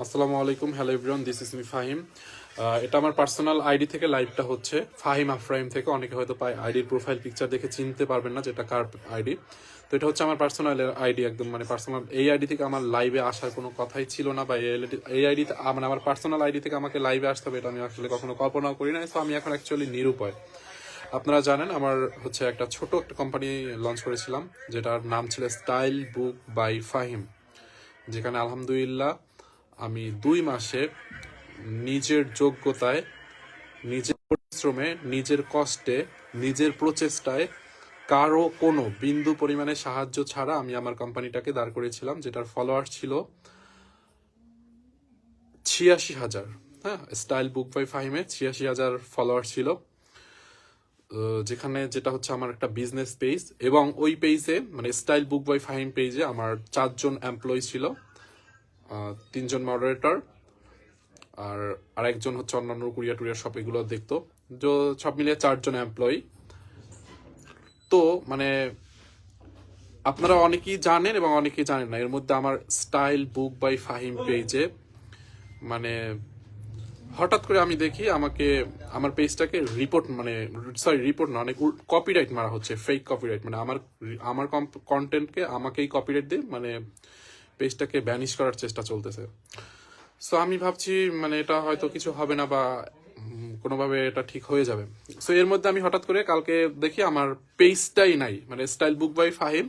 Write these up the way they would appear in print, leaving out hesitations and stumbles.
আসসালামু আলাইকুম, hello everyone, this is me Fahim. এটা আমার পার্সোনাল আইডি থেকে লাইভটা হচ্ছে, ফাহিম আফরাইম থেকে। অনেকে হয়তো আইডির প্রোফাইল পিকচার দেখে চিনতে পারবেন না যেটা কার আইডি। তো এটা হচ্ছে আমার পার্সোনাল আইডি, একদম মানে পার্সোনাল। এই আইডি থেকে আমার লাইভে আসার কোনো কথাই ছিল না, বা এই আইডি মানে আমার পার্সোনাল আইডি থেকে আমাকে লাইভে আসতে হবে এটা আমি আসলে কখনো কল্পনাও করি না। তো আমি এখন অ্যাকচুয়ালি নিরুপায়। আপনারা জানেন আমার হচ্ছে একটা ছোট একটা কোম্পানি লঞ্চ করেছিলাম, যেটার নাম ছিল স্টাইল বুক বাই ফাহিম, যেখানে আলহামদুলিল্লাহ আমি 2 মাসে নিজের যোগ্যতায়, নিজের পরিশ্রমে, নিজের কষ্টে, নিজের প্রচেষ্টায়, কারো কোনো বিন্দু পরিমাণে সাহায্য ছাড়া আমি আমার কোম্পানিটাকে দাঁড় করিয়েছিলাম, যেটার ফলোয়ার ছিল 86,000। হ্যাঁ, স্টাইল বুক বাই ফাহিমে 86,000 ফলোয়ার ছিল। যেটা হচ্ছে আমার একটা বিজনেস পেজ, এবং ওই পেজে মানে স্টাইল বুক বাই ফাহিম পেজে আমার 4 জন এমপ্লয়ি ছিল, 3 জন মডারেটর, আর আরেকজন হচ্ছে অন্যান্য কুরিয়ার টুরিয়ার সব এগুলো দেখতো। তো সব মিলিয়ে 4 জন এমপ্লয়ি। তো মানে আপনারা অনেকেই জানেন এবং অনেকেই জানেন না, এর মধ্যে আমার স্টাইল বুক বাই ফাহিম পেজে মানে হঠাৎ করে আমি দেখি আমাকে আমার পেজটাকে রিপোর্ট মানে সরি রিপোর্ট না, অনেক কপিরাইট মারা হচ্ছে, ফেক কপিরাইট। মানে আমার আমার কন্টেন্টকে আমাকেই কপিরাইট দিয়ে মানে পেজটাকে ব্যানিশ করার চেষ্টা চলতেছে। সো আমি ভাবছি মানে এটা হয়তো কিছু হবে না, বা কোনোভাবে এটা ঠিক হয়ে যাবে। সো এর মধ্যে আমি হঠাৎ করে কালকে দেখি আমার পেজটাই নাই, মানে স্টাইল বুক বাই ফাহিম,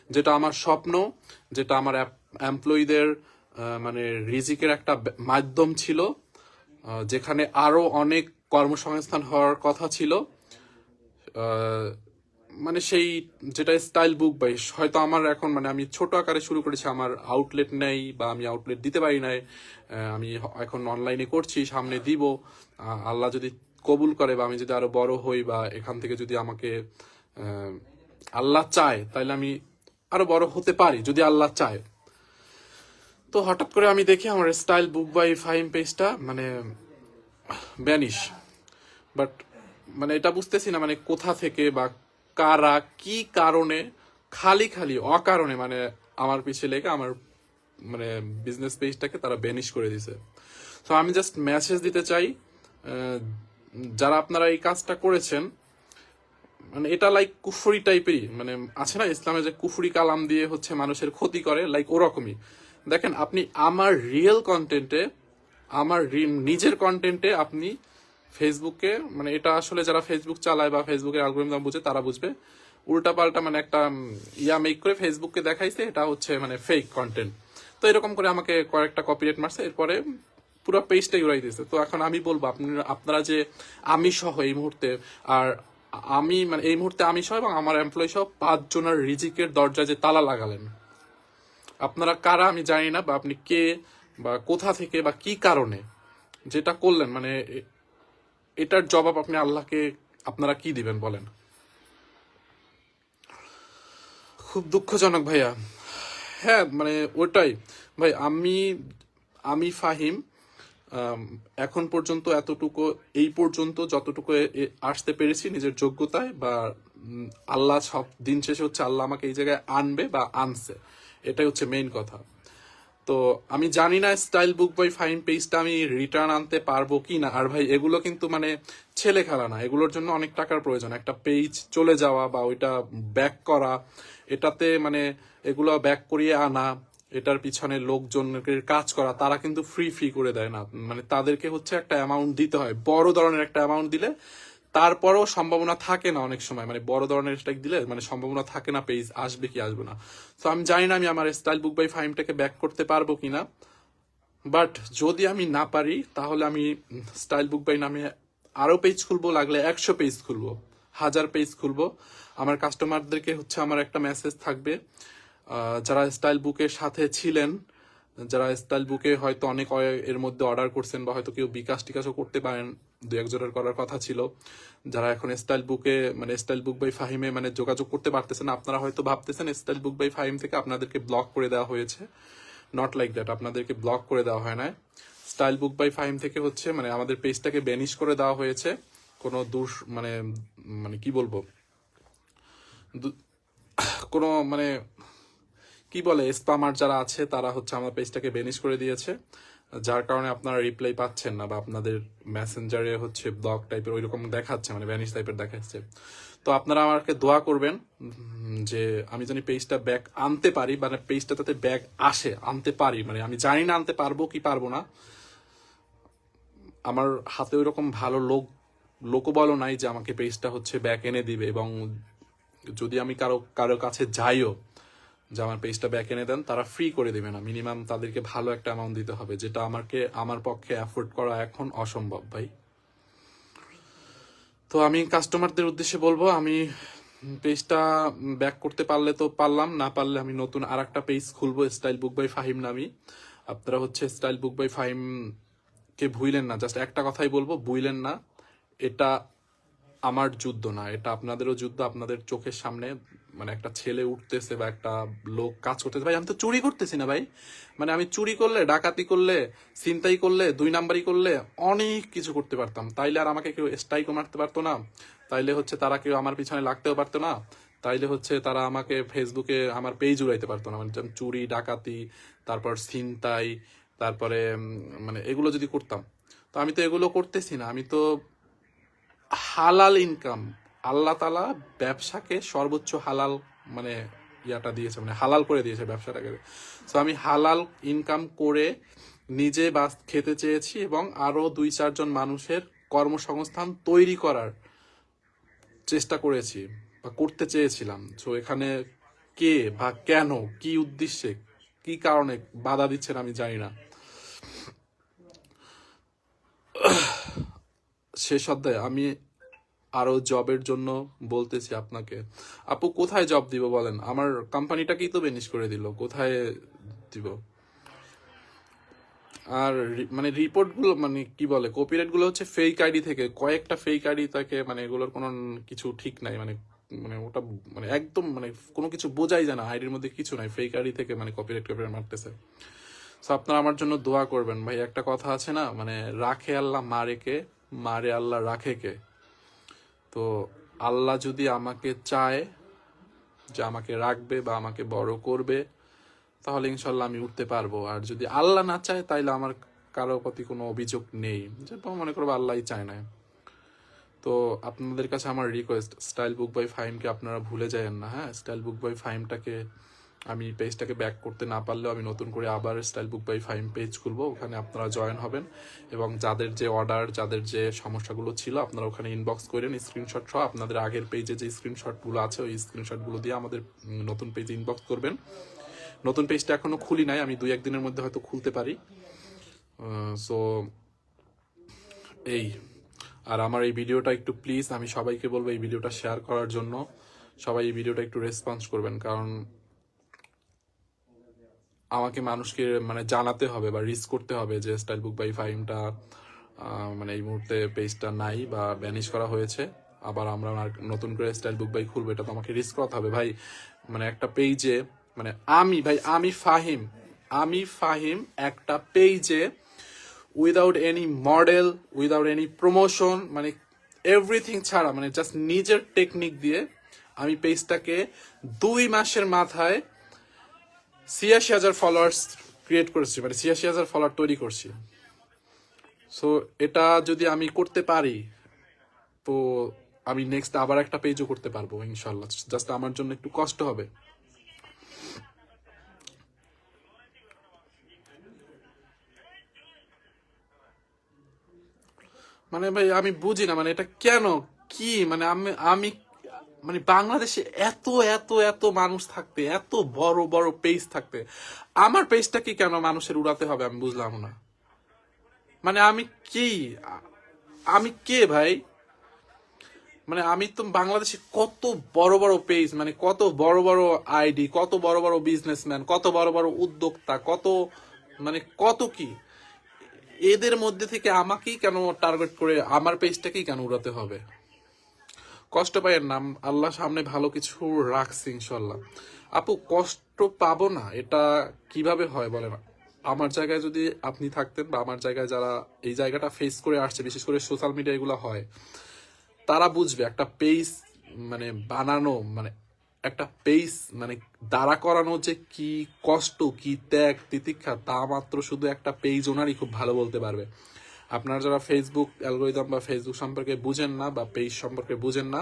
যেটা আমার স্বপ্ন, যেটা আমার এমপ্লয়ীদের মানে রিজিকের একটা মাধ্যম ছিল, যেখানে আরো অনেক কর্মসংস্থান হওয়ার কথা ছিল। মানে সেই যেটা স্টাইল বুক বাই, হয়তো আমার এখন মানে আমি ছোট আকারে শুরু করেছি, আমার আউটলেট নেই বা আমি আউটলেট দিতে পারি নাই। আমি এখন অনলাইনে করছি, সামনে দিব। আল্লাহ যদি কবুল করে বা আমি যদি আরো বড় হই, বা এখান থেকে যদি আমাকে আল্লাহ চায়, তাহলে আমি আরো বড় হতে পারি যদি আল্লাহ চায়। তো হঠাৎ করে আমি দেখি আমার স্টাইল বুক বাই ফাহিম পেজটা মানে ব্যানিশ। বাট মানে এটা বুঝতেছি না মানে কোথা থেকে বা কারা কি কারণে খালি খালি অকারণে মানে আমার পিছিয়ে লেগে আমার মানে বিজনেস পেজটাকে তারা বেনিশ করে দিছে। তো আমি জাস্ট মেসেজ দিতে চাই, যারা আপনারা এই কাজটা করেছেন, মানে এটা লাইক কুফরি টাইপেরই, মানে আছে না ইসলামে যে কুফরি কালাম দিয়ে হচ্ছে মানুষের ক্ষতি করে, লাইক ওরকমই। দেখেন, আপনি আমার রিয়েল কন্টেন্টে, আমার নিজের কন্টেন্টে আপনি ফেসবুকে মানে এটা আসলে যারা ফেসবুক চালায় বা ফেসবুকের অ্যালগরিদম বুঝে তারা বুঝবে, উল্টা পাল্টা মানে একটা ইয়া মেক করে ফেসবুককে দেখাইছে এটা হচ্ছে মানে ফেক কন্টেন্ট। তো এরকম করে আমাকে কয়েকটা কপিরাইট মারছে, এরপরে পুরো পেজটাই উড়াই দিয়েছে। তো এখন আমি বলবো আপনারা যে আমি সহ এই মুহূর্তে, আর আমি মানে এই মুহূর্তে আমি সহ এবং আমার এমপ্লয়ি সহ 5 জনের রিজিকের দরজায় যে তালা লাগালেন, আপনারা কারা আমি জানি না, বা আপনি কে বা কোথা থেকে বা কি কারণে যেটা করলেন, মানে এটার জবাব আপনি আল্লাহকে আপনারা কি দিবেন বলেন? খুব দুঃখজনক ভাইয়া। হ্যাঁ মানে ওটাই ভাই, আমি আমি ফাহিম এখন পর্যন্ত এতটুকু, এই পর্যন্ত যতটুকু আসতে পেরেছি নিজের যোগ্যতায়, বা আল্লাহ সব দিন শেষে হচ্ছে আল্লাহ আমাকে এই জায়গায় আনবে বা আনছে, এটাই হচ্ছে মেইন কথা। তো আমি জানি না স্টাইল বুক বাই ফাইন পেজটা আমি রিটার্ন আনতে পারবো কি না। আর ভাই এগুলো কিন্তু মানে ছেলে খেলা না, এগুলোর জন্য অনেক টাকার প্রয়োজন। একটা পেজ চলে যাওয়া বা ওইটা ব্যাক করা, এটাতে মানে এগুলো ব্যাক করিয়ে আনা, এটার পিছনে লোকজনকে কাজ করা, তারা কিন্তু ফ্রি ফ্রি করে দেয় না, মানে তাদেরকে হচ্ছে একটা অ্যামাউন্ট দিতে হয়, বড় ধরনের একটা অ্যামাউন্ট দিলে তারপরেও সম্ভাবনা থাকে না অনেক সময়, মানে বড় ধরনের স্ট্রাইক দিলে মানে সম্ভাবনা থাকে না পেজ আসবে কি আসবে না। তো আমি জানি না আমি আমার স্টাইল বুক বাই ফাইমটাকে ব্যাক করতে পারবো কিনা। বাট যদি আমি না পারি তাহলে আমি স্টাইল বুক বাই নামে আরো পেজ খুলবো, লাগলে 100 পেজ খুলবো, 1000 পেজ খুলবো। আমার কাস্টমারদেরকে হচ্ছে আমার একটা মেসেজ থাকবে, যারা স্টাইল বুকের সাথে ছিলেন, যারা স্টাইল বুকে হয়তো অনেক এর মধ্যে অর্ডার করছেন, বা হয়তো কেউ বিকাশ টিকাশও করতে পারেন, 2-1 জনের করার কথা ছিল, যারা এখন স্টাইল বুকে মানে স্টাইল বুক বাই ফাহিমে মানে যোগাযোগ করতে পারতেছেন। আপনারা হয়তো ভাবতেছেন স্টাইল বুক বাই ফাহিম থেকে আপনাদেরকে ব্লক করে দেওয়া হয়েছে, নট লাইক দ্যাট, আপনাদেরকে ব্লক করে দেওয়া হয় না। স্টাইল বুক বাই ফাহিম থেকে হচ্ছে মানে আমাদের পেজটাকে ব্যানিশ করে দেওয়া হয়েছে। কোনো দূর মানে মানে কি বলবো, কোনো মানে কি বলে স্প্যামার যারা আছে তারা হচ্ছে আমার পেজটাকে বেনিশ করে দিয়েছে, যার কারণে আপনারা রিপ্লাই পাচ্ছেন না বা আপনাদের মেসেঞ্জারে হচ্ছে ব্লক টাইপের ওইরকম দেখাচ্ছে, মানে ব্যানিশ টাইপের দেখাচ্ছে। তো আপনারা আমাকে দোয়া করবেন যে আমি জানি পেজটা ব্যাক আনতে পারি, মানে পেজটা যাতে ব্যাক আসে, আনতে পারি। মানে আমি জানি না আনতে পারবো কি পারবো না, আমার হাতে ওইরকম ভালো লোকবলও নাই যে আমাকে পেজটা হচ্ছে ব্যাক এনে দিবে। এবং যদি আমি কারো কারো কাছে যাইও যে আমার পেজটা ব্যাক এনে দেন, তারা ফ্রি করে দেবে না, মিনিমাম তাদেরকে ভালো একটা অ্যামাউন্ট দিতে হবে, যেটা আমার পক্ষে অ্যাফোর্ড করা এখন অসম্ভব ভাই। তো আমি কাস্টমারদের উদ্দেশ্যে বলবো, আমি পেজটা ব্যাক করতে পারলে তো পারলাম, না পারলে আমি নতুন আর একটা পেজ খুলবো স্টাইল বুক বাই ফাহিম নামি। আপনারা হচ্ছে স্টাইল বুক বাই ফাহিম কে ভুইলেন না, জাস্ট একটা কথাই বলবো, ভুইলেন না। এটা আমার যুদ্ধ না, এটা আপনাদেরও যুদ্ধ। আপনাদের চোখের সামনে মানে একটা ছেলে উঠতেছে বা একটা লোক কাজ করতেছে, ভাই আমি তো চুরি করতেছি না ভাই। মানে আমি চুরি করলে, ডাকাতি করলে, ছিনতাই করলে, 2 নাম্বারি করলে অনেক কিছু করতে পারতাম, তাইলে আর আমাকে কেউ স্ট্রাইকও মারতে পারতো না, তাইলে হচ্ছে তারা কেউ আমার পিছনে লাগতেও পারতো না, তাইলে হচ্ছে তারা আমাকে ফেসবুকে আমার পেজ উড়াইতে পারতো না। মানে যেমন চুরি, ডাকাতি, তারপর ছিনতাই, তারপরে মানে এগুলো যদি করতাম। তো আমি তো এগুলো করতেছি না, আমি তো হালাল ইনকাম, আল্লাহ তালা ব্যবসাকে সর্বোচ্চ হালাল মানে ইয়াটা দিয়েছে, মানে হালাল করে দিয়েছে ব্যবসাটাকে। তো আমি হালাল ইনকাম করে নিজে বাস খেতে চেয়েছি এবং আরো 2-4 জন মানুষের কর্মসংস্থান তৈরি করার চেষ্টা করেছি বা করতে চেয়েছিলাম। তো এখানে কে বা কেন, কি উদ্দেশ্যে, কি কারণে বাধা দিচ্ছেন আমি জানি না। শেষ অধ্যায়ে আমি আরো জবের জন্য বলতেছি আপনাকে। আপু কোথায় জব দিব বলেন? আমার কোম্পানিটাকেই তো বেনিশ করে দিল, কোথায় দিব? আর মানে রিপোর্ট গুলো মানে কি বলে, কপিরাইট গুলো হচ্ছে ফেক আইডি থেকে, কয়েকটা ফেক আইডি থাকে, মানে এগুলোর কোনো কিছু ঠিক নাই। মানে মানে ওটা মানে একদম মানে কোনো কিছু বোঝাই যায় না, আইডির মধ্যে কিছু নাই, ফেক আইডি থেকে মানে কপিরাইট মারতেছে। তো আপনারা আমার জন্য দোয়া করবেন ভাই। একটা কথা আছে না, মানে রাখে আল্লাহ মারে কে, মারে আল্লাহ রাখে কে। তো আল্লাহ যদি আমাকে চায় যে আমাকে রাখবে বা আমাকে বড় করবে, তাহলে ইনশাল্লাহ আমি উঠতে পারবো। আর যদি আল্লাহ না চায়, তাইলে আমার কারো প্রতি কোনো অভিযোগ নেই, যে মনে করবো আল্লাহই চায় না। তো আপনাদের কাছে আমার রিকোয়েস্ট, স্টাইল বুক বাই ফাহিমকে আপনারা ভুলে যাবেন না। হ্যাঁ, স্টাইল বুক বাই ফাহিমটাকে আমি পেজটাকে ব্যাক করতে না পারলেও আমি নতুন করে আবার style book by Fahim page খুলবো, ওখানে আপনারা জয়েন হবেন এবং যাদের যে অর্ডার, যাদের যে সমস্যাগুলো ছিল, আপনারা ওখানে ইনবক্স করেন স্ক্রিনশট সহ। আপনাদের আগের পেজে যে স্ক্রিনশটগুলো আছে, ওই স্ক্রিনশটগুলো দিয়ে আমাদের নতুন পেজে ইনবক্স করবেন। নতুন পেজটা এখনো খুলি নাই, আমি 2-1 দিনের মধ্যে হয়তো খুলতে পারি। সো এই, আর আমার এই ভিডিওটা একটু প্লিজ, আমি সবাইকে বলবো এই ভিডিওটা শেয়ার করার জন্য। সবাই এই ভিডিওটা একটু রেসপন্স করবেন, কারণ আমাকে মানুষকে মানে জানাতে হবে বা রিস্ক করতে হবে যে স্টাইল বুক বাই ফাহিমটা মানে এই মুহূর্তে পেজটা নাই বা ব্যানিশ করা হয়েছে। আবার আমরা নতুন করে স্টাইল বুক বাই খুলবো, এটা তো আমাকে রিস্ক করতে হবে ভাই। মানে একটা পেজে মানে আমি ফাহিম একটা পেজে without any model, without any promotion, মানে এভরিথিং ছাড়া, মানে জাস্ট নিজের টেকনিক দিয়ে আমি পেজটাকে 2 মাসের মাথায় 86,000 ফলোয়ার্স ক্রিয়েট করেছি, মানে 86,000 ফলোয়ার তৈরি করছি। সো এটা যদি আমি করতে পারি, তো আমি নেক্সট আবার একটা পেজও করতে পারবো ইনশাল্লাহ। জাস্ট আমার জন্য একটু কষ্ট হবে। মানে ভাই আমি বুঝি না, মানে এটা কেন, কি মানে আমি আমি মানে বাংলাদেশে এত এত এত মানুষ থাকতে, এত বড় বড় পেজ থাকতে, আমার পেজটা কি কেন মানুষের উড়াতে হবে, আমি বুঝলাম না। মানে আমি কি, আমি কে ভাই? মানে আমি তো বাংলাদেশে কত বড় বড় পেজ, মানে কত বড় বড় আইডি, কত বড় বড় বিজনেসম্যান, কত বড় বড় উদ্যোক্তা, কত মানে কত কি, এদের মধ্যে থেকে আমাকেই কেন টার্গেট করে আমার পেজটাকেই কেন উড়াতে হবে? কষ্ট পাইয়ের নাম, আল্লাহ সামনে ভালো কিছু রাখছি ইনশাল্লাহ। আপু কষ্ট পাবো না এটা কিভাবে হয় বলেন? আমার জায়গায় যদি আপনি থাকতেন বা আমার জায়গায় যারা এই জায়গাটা ফেস করে আসছে, বিশেষ করে সোশ্যাল মিডিয়া এগুলো হয়, তারা বুঝবে একটা পেজ মানে বানানো মানে একটা পেজ মানে দাঁড়া করানো যে কি কষ্ট, কি ত্যাগ তিতিক্ষা, তা মাত্র শুধু একটা পেজ ওনারই খুব ভালো বলতে পারবে। আপনারা যারা ফেসবুক অ্যালগোরিদম বা ফেসবুক সম্পর্কে বুঝেন না বা পেজ সম্পর্কে বুঝেন না,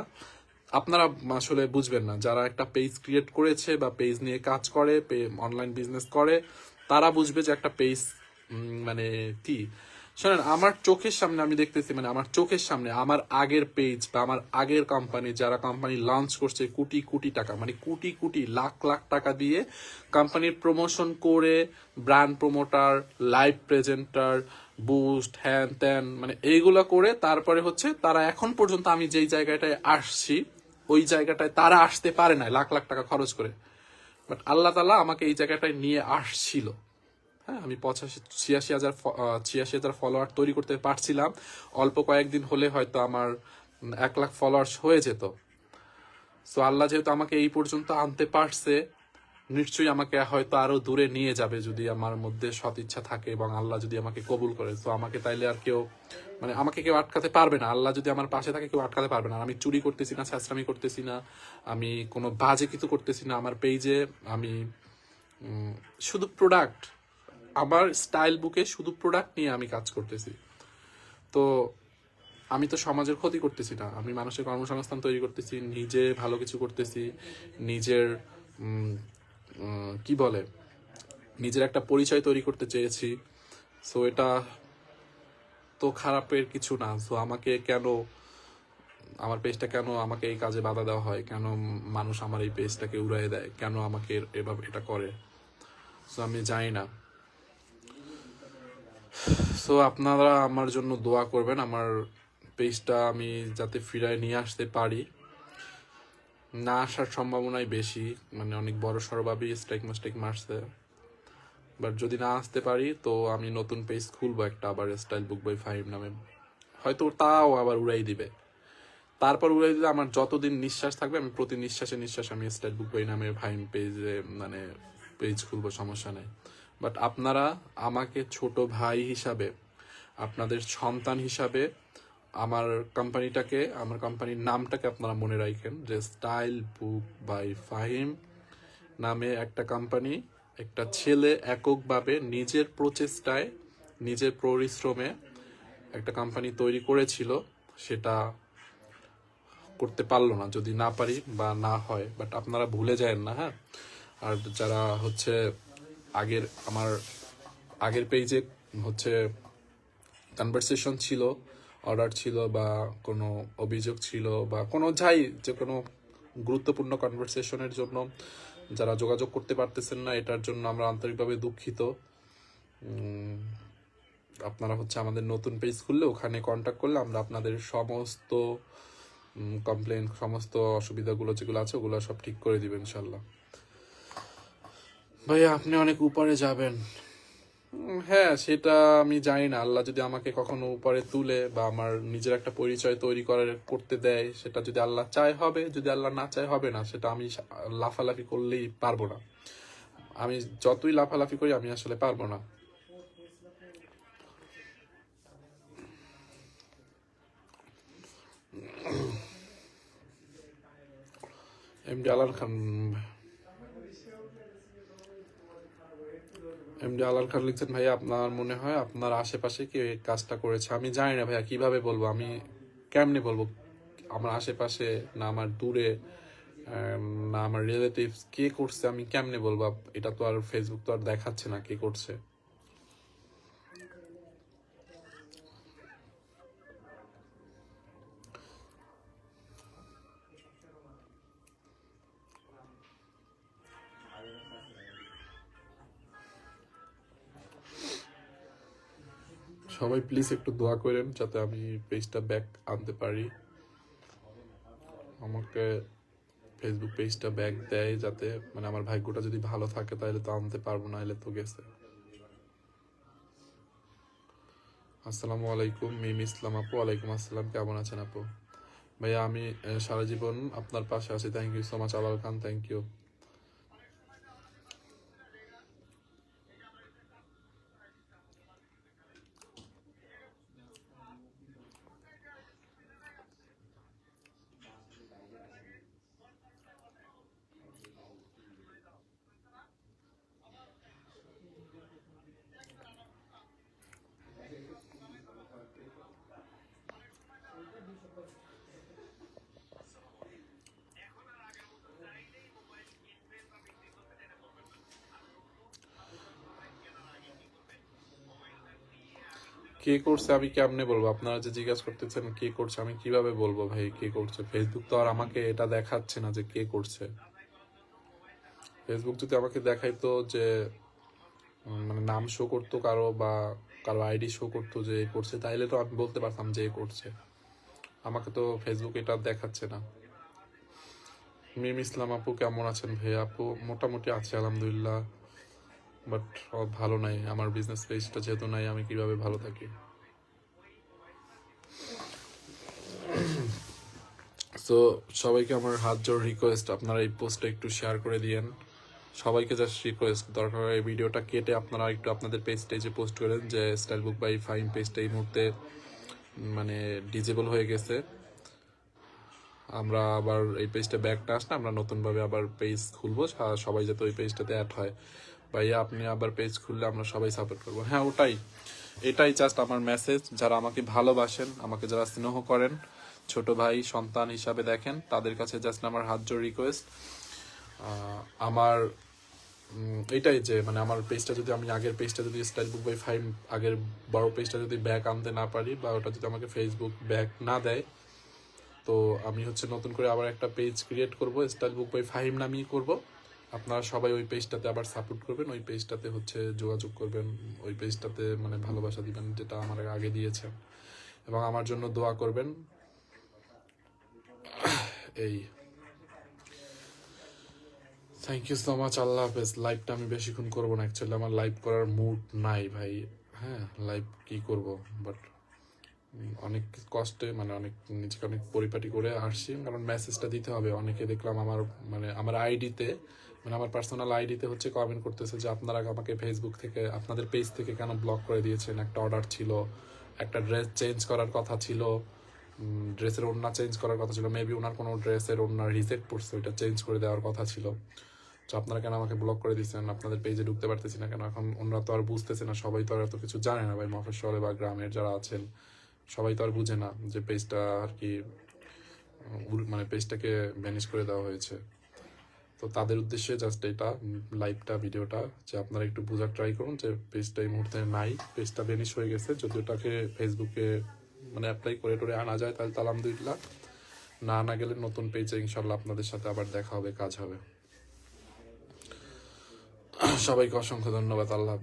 আপনারা আসলে বুঝবেন না। যারা একটা পেজ ক্রিয়েট করেছে বা পেজ নিয়ে কাজ করে, অনলাইন বিজনেস করে, তারা বুঝবে যে একটা পেজ মানে কি। শোনেন, আমার চোখের সামনে আমি দেখতেছি, মানে আমার চোখের সামনে আমার আগের পেজ বা আমার আগের কোম্পানি, যারা কোম্পানি লঞ্চ করছে কোটি কোটি টাকা, মানে কোটি কোটি লাখ লাখ টাকা দিয়ে কোম্পানির প্রমোশন করে, brand promoter, live presenter, boost, হ্যান ত্যান, মানে এইগুলা করে তারপরে হচ্ছে তারা এখন পর্যন্ত আমি যেই জায়গাটায় আসছি ওই জায়গাটায় তারা আসতে পারে না লাখ লাখ টাকা খরচ করে। বাট আল্লাহ তাআলা আমাকে এই জায়গাটায় নিয়ে আসছিল। হ্যাঁ, আমি 86,000 ফলোয়ার তৈরি করতে পারছিলাম। অল্প কয়েকদিন হলে হয়তো আমার 1 লাখ ফলোয়ার্স হয়ে যেত। সো আল্লাহ যেহেতু আমাকে এই পর্যন্ত আনতে পারছে, নিশ্চয়ই আমাকে হয়তো আরো দূরে নিয়ে যাবে যদি আমার মধ্যে সৎ ইচ্ছা থাকে এবং আল্লাহ যদি আমাকে কবুল করে। তো আমাকে তাইলে আর কেউ, মানে আমাকে কেউ আটকাতে পারবে না। আল্লাহ যদি আমার পাশে থাকে কেউ আটকাতে পারবে না। আমি চুরি করতেছি না, ছ্যাঁচড়ামি করতেছি না, আমি কোনো বাজে কিছু করতেছি না। আমার পেজে আমি শুধু প্রোডাক্ট, আমার স্টাইল বুকে শুধু প্রোডাক্ট নিয়ে আমি কাজ করতেছি। তো আমি তো সমাজের ক্ষতি করতেছি না, আমি মানুষের কর্মসংস্থান তৈরি করতেছি, নিজে ভালো কিছু করতেছি, নিজের কি বলে, নিজের একটা পরিচয় তৈরি করতে চেয়েছি। সো এটা তো খারাপের কিছু না। সো আমাকে কেন, আমার পেজটা কেন আমাকে এই কাজে বাধা দেওয়া হয়, কেন মানুষ আমার এই পেজটাকে উড়াই দেয়, কেন আমাকে এভাবে এটা করে, সো আমি জানি না। সো আপনারা আমার জন্য দোয়া করবেন, আমার পেজটা আমি যাতে ফিরায় নিয়ে আসতে পারি। না আসার সম্ভাবনাই বেশি, মানে অনেক বড় সড়ভাবেই স্ট্রাইক মাস্টেক মারছে। বাট যদি না আসতে পারি তো আমি নতুন পেজ খুলবো একটা আবার, স্টাইল বুক বাই ফাহিম নামে। হয়তো তাও আবার উড়াই দিবে। তারপর উড়াই দিলে আমার যতদিন নিঃশ্বাস থাকবে আমি প্রতি নিঃশ্বাসে নিঃশ্বাসে আমি স্টাইল বুক বাই নামে ফাহিম পেজে মানে পেজ খুলবো, সমস্যা নেই। বাট আপনারা আমাকে ছোট ভাই হিসাবে, আপনাদের সন্তান হিসাবে আমার কোম্পানিটাকে, আমার কোম্পানির নামটাকে আপনারা মনে রাখেন যে স্টাইল বুক বাই ফাহিম নামে একটা কোম্পানি, একটা ছেলে এককভাবে নিজের প্রচেষ্টায়, নিজের পরিশ্রমে একটা কোম্পানি তৈরি করেছিল। সেটা করতে পারলো না, যদি না পারি বা না হয়। বাট আপনারা ভুলে যায়েন না, হ্যাঁ। আর যারা হচ্ছে আমার আগের পেজে হচ্ছে কনভারসেশন ছিল, অর্ডার ছিল বা কোনো অভিযোগ ছিল বা কোনো যে কোনো গুরুত্বপূর্ণ কনভারসেশনের জন্য যারা যোগাযোগ করতে পারতেছেন না, এটার জন্য আমরা আন্তরিকভাবে দুঃখিত। আপনারা হচ্ছে আমাদের নতুন পেজ খুললে ওখানে কন্ট্যাক্ট করলে আমরা আপনাদের সমস্ত কমপ্লেন, সমস্ত অসুবিধাগুলো যেগুলো আছে ওগুলো সব ঠিক করে দিবেন ইনশাল্লাহ। ভাইয়া আপনি অনেক উপরে যাবেন। হ্যাঁ, সেটা আমি জানি না। আল্লাহ যদি আমাকে কখনো উপরে তুলে বা আমার নিজের একটা পরিচয় তৈরি করতে দেয়, সেটা যদি আল্লাহ চায় হবে, যদি আল্লাহ না চায় হবে না। সেটা আমি লাফালাফি করলেই পারবো না। আমি যতই লাফালাফি করি আমি আসলে পারবো না। এমডি আলাল খান, এমডি আলাল খান লিখছেন, ভাইয়া আপনার মনে হয় আপনার আশেপাশে কেউ এই কাজটা করেছে? আমি জানি না ভাইয়া, কিভাবে বলবো, আমি কেমনে বলবো আমার আশেপাশে না আমার দূরে না আমার রিলেটিভস কে করছে, আমি কেমনে বলবো? এটা তো আর ফেসবুক তো আর দেখাচ্ছে না কে করছে। সবাই প্লিজ একটু দোয়া করেন যাতে আমি পেজটা ব্যাক আনতে পারি, আমাকে ফেসবুক পেজটা ব্যাক দেয়, যাতে মানে আমার ভাগ্যটা যদি ভালো থাকে তাহলে তো আনতে পারবো, না এলে তো গেছে। আসসালামু আলাইকুম মিম ইসলাম আপু। ওয়ালাইকুম আসসালাম, কেমন আছেন আপু? ভাইয়া আমি সারা জীবন আপনার পাশে আছি। Thank you so much Alal Khan, thank you. কে করছে আমি কেমনে বলবো? আপনারা যে জিজ্ঞাসা করতেছেন কে করছে, আমি কিভাবে বলবো ভাই কে করছে? ফেসবুক তো আর আমাকে এটা দেখাচ্ছে না যে কে করছে। ফেসবুক যদি আমাকে দেখাইতো যে মানে নাম শো করতো কারো, বা কারো আইডি শো করতো যে এ করছে, তাইলে তো আমি বলতে পারতাম যে এ করছে। আমাকে তো ফেসবুক এটা দেখাচ্ছে না। মিম ইসলাম আপু কেমন আছেন ভাই? আপু মোটামুটি আছে আলহামদুলিল্লাহ, বাট ভালো নাই। আমার বিজনেস পেজটা যেহেতু নাই, আমি কিভাবে ভালো থাকি? সো সবাইকে আমার হাত জোড় রিকোয়েস্ট, আপনারা এই পোস্টটা একটু শেয়ার করে দিয়েন। সবাইকে জাস্ট রিকোয়েস্ট, দরকার হয় এই ভিডিওটা কেটে আপনারা একটু আপনাদের পেজে পোস্ট করেন যে স্টাইল বুক বাই ফাহিম পেজটা এই মুহূর্তে মানে ডিজেবল হয়ে গেছে। আমরা আবার এই পেজটা ব্যাক না আসলে আমরা নতুনভাবে আবার পেজ খুলবো, সবাই যাতে ওই পেজটাতে অ্যাড হয়। ভাইয়া আপনি আবার পেজ খুললে আমরা সবাই সাপোর্ট করবো। হ্যাঁ ওটাই, এটাই জাস্ট আমার মেসেজ। যারা আমাকে ভালোবাসেন, আমাকে যারা স্নেহ করেন, ছোট ভাই সন্তান হিসাবে দেখেন, তাদের কাছে জাস্ট আমার হাত জোড় রিকোয়েস্ট। আমার এটাই যে মানে আমার পেজটা যদি, আমি আগের পেজটা যদি স্টাইল বুক বাই ফাইভ, আগের বড় পেজটা যদি ব্যাক আনতে না পারি, বা ওটা যদি আমাকে ফেসবুক ব্যাক না দেয়, তো আমি হচ্ছে নতুন করে আবার একটা পেজ ক্রিয়েট করব, স্টাইল বুক বাই ফাহিম নামিয়ে করব। আপনারা সবাই ওই পেজটাতে আবার সাপোর্ট করবেন, ওই পেজটাতে হচ্ছে যোগাযোগ করবেন, ওই পেজটাতে মানে ভালোবাসা দিবেন যেটা আমার আগে দিয়েছেন, এবং আমার জন্য দোয়া করবেন। এই থ্যাংক ইউ সো মাচ, আল্লাহ হাফেজ। লাইভটা আমি বেশিক্ষণ করবো না, অ্যাকচুয়ালি আমার লাইভ করার মুড নাই ভাই। হ্যাঁ লাইভ কি করব, বাট অনেক কষ্টে মানে অনেক নিজেকে অনেক পরিপাটি করে আসছি, কারণ মেসেজটা দিতে হবে। অনেকে দেখলাম আমার মানে আমার আইডিতে, মানে আমার পার্সোনাল আইডিতে হচ্ছে কমেন্ট করতেছে যে আপনারা আমাকে ফেসবুক থেকে, আপনাদের পেজ থেকে কেন ব্লক করে দিয়েছেন? একটা অর্ডার ছিল, একটা ড্রেস চেঞ্জ করার কথা ছিল, ড্রেসের ওড়না চেঞ্জ করার কথা ছিল, মেবি ওনার কোনো ড্রেসের ওড়না রিজেক্ট পড়ছে, ওইটা চেঞ্জ করে দেওয়ার কথা ছিল। তো আপনারা কেন আমাকে ব্লক করে দিচ্ছেন? আপনাদের পেজে ঢুকতে পারতেছি না কেন? এখন ওনারা তো আর বুঝতেছে না, সবাই তো আর এত কিছু জানে না ভাই, মফস্বলে বা গ্রামের যারা আছেন সবাই তো আর বুঝে না যে পেজটা আর কি মানে পেজটাকে ম্যানেজ করে দেওয়া হয়েছে। তো তাদের উদ্দেশ্যে জাস্ট এটা লাইভটা ভিডিওটা, যে আপনারা একটু বোঝার ট্রাই করুন যে পেজটা এই মুহূর্তে নাই, পেজটা ভ্যানিশ হয়ে গেছে। যদি ওটাকে ফেসবুকে মানে অ্যাপ্লাই করে টোরে আনা যায় তাহলে তো আলহামদুলিল্লাহ, না আনা গেলে নতুন পেজে ইনশাল্লাহ আপনাদের সাথে আবার দেখা হবে, কাজ হবে। সবাইকে অসংখ্য ধন্যবাদ, আল্লাহ হাফেজ।